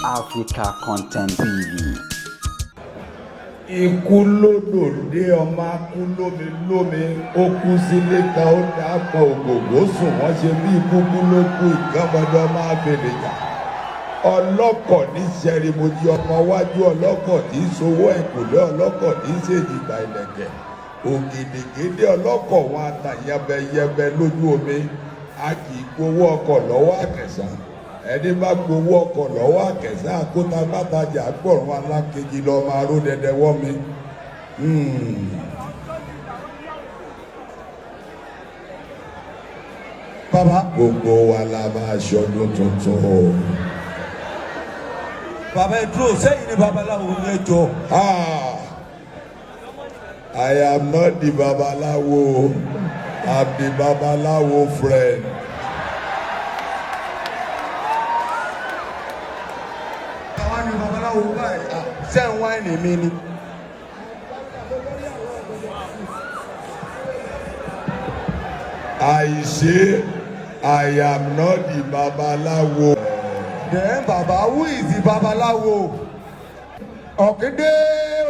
Africa Content TV. Ikú lódò dé ọmọ akú lómi ó kú sílé kan ó dápọ̀ ògògó sùn wọ́n ṣe bí kúkú ló kú ìkànnì ọmọ abèlèjà ọlọ́kọ̀ ní sẹ́rìmọ́jì ọmọ wájú ọlọ́kọ̀ tí í sowó ẹ̀kúlé ọlọ́kọ̀ tí í ṣèjìgbà ìlẹ̀kẹ̀ ògèdègèdè ọlọ́kọ̀ wọn àtàyẹbẹyẹbẹ lójú omi a kì í gbowó ọkọ̀ lọ́wọ́ àkẹsàn ẹni bá gbowó ọkọ̀ lọ́wọ́ àkẹsàn àkótá bàtàjà gbọ̀rún alákejì lọ máa ró dẹdẹ wọ́ mi. Bàbá. Gbogbo wa la máa ṣọdún tuntun o. Bàbá ẹ dúró sẹ́yìn ní babaláwo ẹ jọ. I am not the babalawo. I'm the babalawo friend. Àwa ni babaláwo báyìí. Ṣé ń wáìnì mi ni? I say I am not the babalawo. Then Baba, who is the babaláwo? Ọ̀kíndé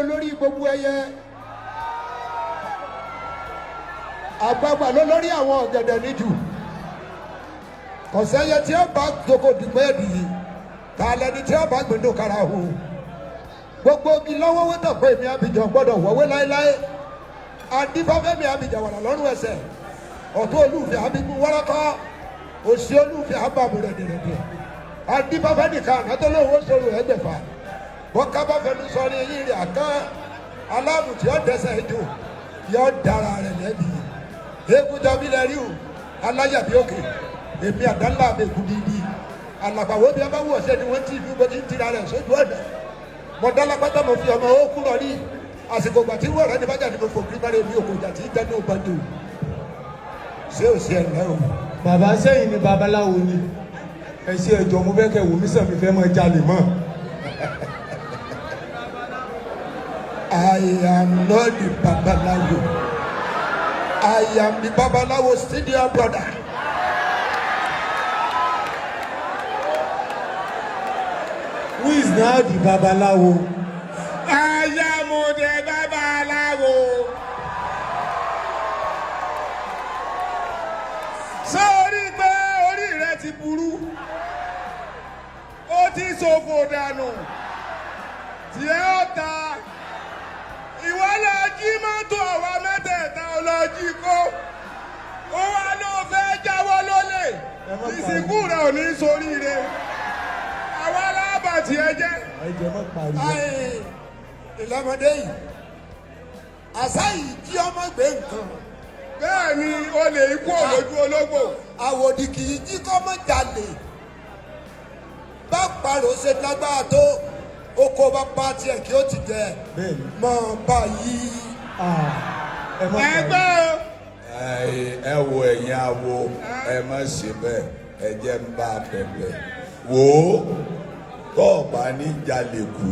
olórí gbogbo ẹyẹ. Àgbààgbà ló lórí àwọn ọ̀gẹ̀dẹ̀ níjù. Kọ̀sẹ́yẹ tí ó bá gbogbo dìgbẹ́ ẹ̀dì ta lẹni tí ó bá gbèdó kára hù. Gbogbo igi lọ́wọ́ wọ́n tàn pé èmi Abija gbọ́dọ̀ wọ́wé láéláé. Adífáfẹ́mi Abija wà lọ́rùn ẹsẹ̀. Ọ̀tún olúfẹ́ abigun wọ́rọ́kọ́. Òsì olúfẹ́ abàmù rẹ̀dẹ̀rẹ̀dẹ̀. Adífáfẹ́ nìkan àtọ́lówó sọ̀rọ̀ ẹgbẹ̀fà. Wọ́n ká bá fẹnu sọ ní eyín rẹ̀ àkán. Aláàbù tí ó dẹ́sẹ̀ jù yóò dára rẹ̀ lẹ́bi. Eégún bí lẹ́rí o, aláyàbí òkè, èmi àdánlá mi kú dídí. Àlàpàwọ́ bí a bá wọ̀ ṣe ni wọ́n ti dúró ní tira rẹ̀ sójú ọ̀dà. Mo dálá pátá mo fi ọmọ ó kúrò ní àsìkò ìgbà tí wọ́n rẹ̀ ní bájà ni mo fò kí bá rẹ̀ mi òkò ìjà tí jẹ́ ní ògbàdo. Ṣé o ṣe ẹ̀rẹ́ o? Bàbá sẹ́yìn ni babaláwo ni. Ẹ ṣe ẹjọ́ mo fẹ́ kẹ́ wò mí sàn mi fẹ́ mọ jalè mọ́. I am not the babalawo. I am the babalawo senior brother. Who is now the babaláwo? I am the babalawo. Sọ́ọ́rí pé orí rẹ̀ ti burú, ó ti ṣòfò dànù, tí ẹ ó ta, ìwọ lọ jí mọ́tò àwa mẹ́tẹ̀ẹ̀ta lọ jí kó, ó wá ló fẹ́ jáwọ́ lólè, ìsìnkú rẹ̀ ò ní ṣoríire, àwa alábàtì ẹ jẹ́. Ìlọ́mọdé yìí, àṣà yìí kí ọmọ gbé nǹkan. Bẹ́ẹ̀ ni o lè ikú olójú ológbò. Àwòdì kì í jí kọ́ mọ́ jalè. Bá parọ́ ṣe lágbára tó oko bá pa tiẹ̀ kí ó ti jẹ. Mọ̀ bá yí. Ẹgbẹ́ o. Ẹ wo ẹ̀yin awo ẹ má ṣe bẹ́ẹ̀ ẹ jẹ́ ń bá bẹ̀bẹ̀. Wò ó tó o bá ní jalè kú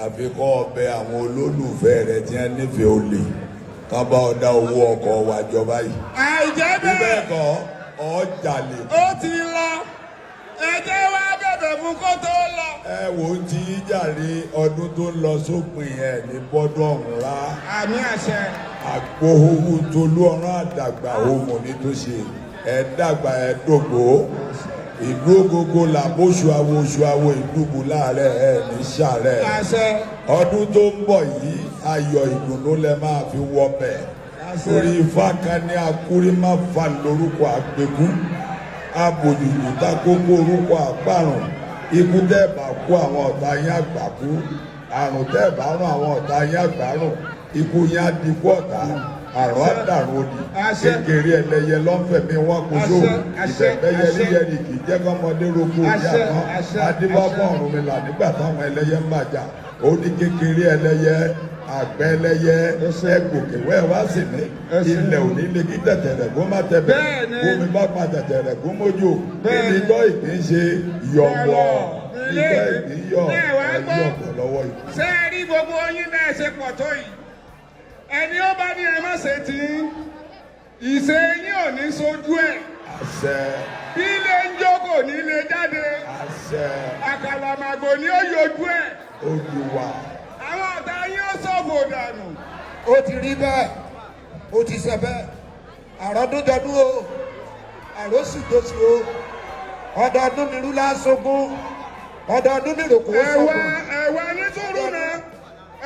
àfi kọ́ ọbẹ̀ àwọn olólùfẹ́ rẹ tí wọ́n nífẹ̀ẹ́ olè ká bá ọ dá owó ọkọ̀ wa jọba yìí. Àìjẹ́ bẹ́ẹ̀. Bíbẹ̀ kọ́ ọ jalè. Ó ti lọ. Ẹ jẹ́ wá bẹ̀bẹ̀ fún kó tó lọ. Ẹ wò ó ti jàre ọdún tó ń lọ sópin ẹ̀ ní bọ́dún ọ̀hún rá. Àmì àṣẹ. Àgbóhùwù tolú ọ̀rán àdàgbà òmò ní tó ṣe ẹ̀ dàgbà ẹ̀ dògbò. Ìlú ògógó làbóṣù awo ìdúgbò láàrẹ̀ ẹ̀ ní sàrẹ̀. Àṣẹ. Ọdún tó ń bọ̀ yìí ayọ̀ ìdùnnú lẹ máa fi wọ bẹ̀. Orí ifá kan ní akúrí má fa lórúkọ àgbẹ̀kú. Abòjìjì ta kókó orúkọ àgbàrùn. Ikú tẹ́ bá kú àwọn ọ̀tá yín àgbàkú. Àrùn tẹ́ bá rún àwọn ọ̀tá yín àgbàrùn. Ikú yín á dikú ọ̀tá. Àrùn àdàrún òdì. Kékeré ẹlẹ́yẹ lọ́nfẹ̀mí wọn kò só. Ìbẹ̀bẹ̀ yẹlíyẹlì kì í jẹ́ kọ́mọdé roko ìyá kan. Adébábọ̀ ọ̀run mi là nígbà táwọn ẹlẹ́yẹ ń bàjá. Ó ní kékeré ẹlẹ́yẹ àgbẹ̀ ẹlẹ́yẹ ẹgbòkè wẹ́ẹ̀ wá sí mi. Ilẹ̀ òní lè kí tẹ̀tẹ̀rẹ̀ kó má tẹ̀ bẹ́ẹ̀. Omi bá pa tẹ̀tẹ̀rẹ̀ kó mójú. Kíni tọ́ ìpín ṣe yọ̀wọ̀. Nígbà ìpín yọ̀ ọ̀pọ̀ lọ́wọ́ ìpín. Ṣé ẹ rí gbogbo yín náà ṣe pọ̀ tó yìí? Ẹni ó bá ní ẹ má ṣe tí ìṣe yín ò ní sojú ẹ̀. Àṣẹ. Bí ilé ń jókòó ní ilé jáde. Àṣẹ. Àkàlà òní ó yọjú ẹ̀. Olúwa. Àwọn ọ̀tá yín ó sọ̀fò dànù. Ó ti rí bẹ́ẹ̀, ó ti ṣe bẹ́ẹ̀. Àrọ́dúnjọdún o, àròsìdòsì o, ọdọọdún nírú lásogún, ọdọọdún níròkó sọ̀kún. Ẹ̀wẹ̀ ní sùúrù náà,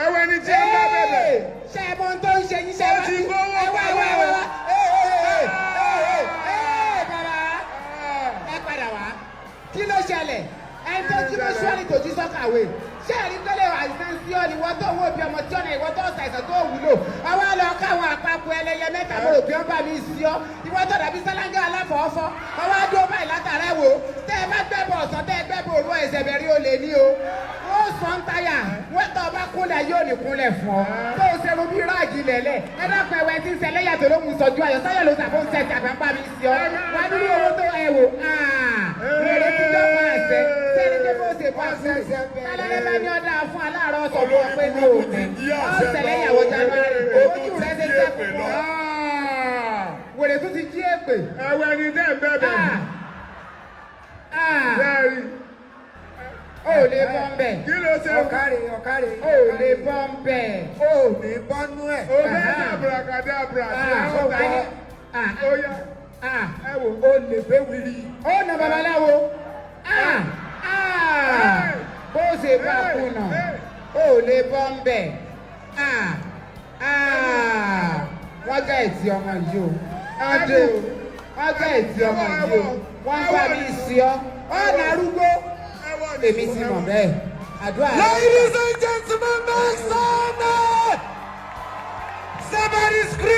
ẹ̀wẹ̀ ní tí ẹ bá bẹ̀bẹ̀. Ṣé ẹ mọ ohun tó ń ṣe yín ṣe Ó wá ti sí? gbówó Bàbá ẹ padà wá. Kí ló ṣẹlẹ̀? Ẹni tó jí mọ́ṣúárì tó jí sọ́kàwé. Ṣé ẹ̀rí tó lè wà ní sí ọ ni ìwọ tó wó bí ọmọ tí ọ̀nà ìwọ tó ṣàìsàn tó wúlò? Àwa lọ káwọn àpapọ̀ ẹlẹ́yẹ mẹ́ta mo rò bí wọ́n bá mi sí ọ. Ìwọ tó dàbí sálángà aláfọ̀ọ́fọ́. Àwa dúró báyìí látara ẹ̀ wò. Tẹ́ ẹ bá gbẹ́bọ̀ ọ̀sán tẹ́ ẹ gbẹ́bọ̀ òru ẹ̀sẹ̀ bẹ̀rẹ̀ olè ní o. Ó sọ ń táyà. Wọ́n tọ́ ọba kúnlẹ̀ yóò ní kúnlẹ̀ fún ọ. Tó o ṣe rubí ráàgì lẹ̀lẹ̀. Ẹ dákun ẹ̀wẹ̀ tí ń ṣẹlẹ̀ yàtọ̀ ló mú sọjú ayọ̀ sáyẹ̀ ló sàbọ̀ ń ṣẹ̀ṣẹ̀ àgbà mi sí ọ. Wà á dúró owó tó ẹ wò. Wèrè ti dọ́gba àṣẹ. Sẹ́ni tó bó ṣe pa fún mi. Tálálẹ́ bá ní ọ̀dà fún aláàárọ̀ sọ fún ọ pé ní òní. Ọ̀sẹ̀lẹ̀ ìyàwó January. Ojú rẹ̀ ṣe jẹ́ fún ọ. Wèrè tún ti jí èpè. Ẹ̀wẹ̀ ni dẹ́ bẹ̀bẹ̀. Bẹ́ẹ̀ni. O ò lè bọ́ ń bẹ̀. Kí ló ṣe? Ọ̀kárẹ̀. O ò lè bọ́ ń bẹ̀. Ó ní bọ́nú ẹ̀. O bẹ́ẹ̀ dàbùràkàdàbùrà tí ẹ ó ta yẹ. Ó yá. Ẹ wò. Ó lè fẹ́ wiri. Ó nà babaláwo. Bó ṣe bá kùnà. O ò lè bọ́ ń bẹ̀. Wọ́n gá ẹ̀tì ọmọ yìí o. Ọdẹ o. Wọ́n gá ẹ̀tì ọmọ yìí o. Wọ́n bá mi sí ọ. Ọ̀nà arúgbó. Èmi ti mọ̀ bẹ́ẹ̀. Àdúrà rẹ̀. Ladies and gentlemen, make some noise! Somebody scream!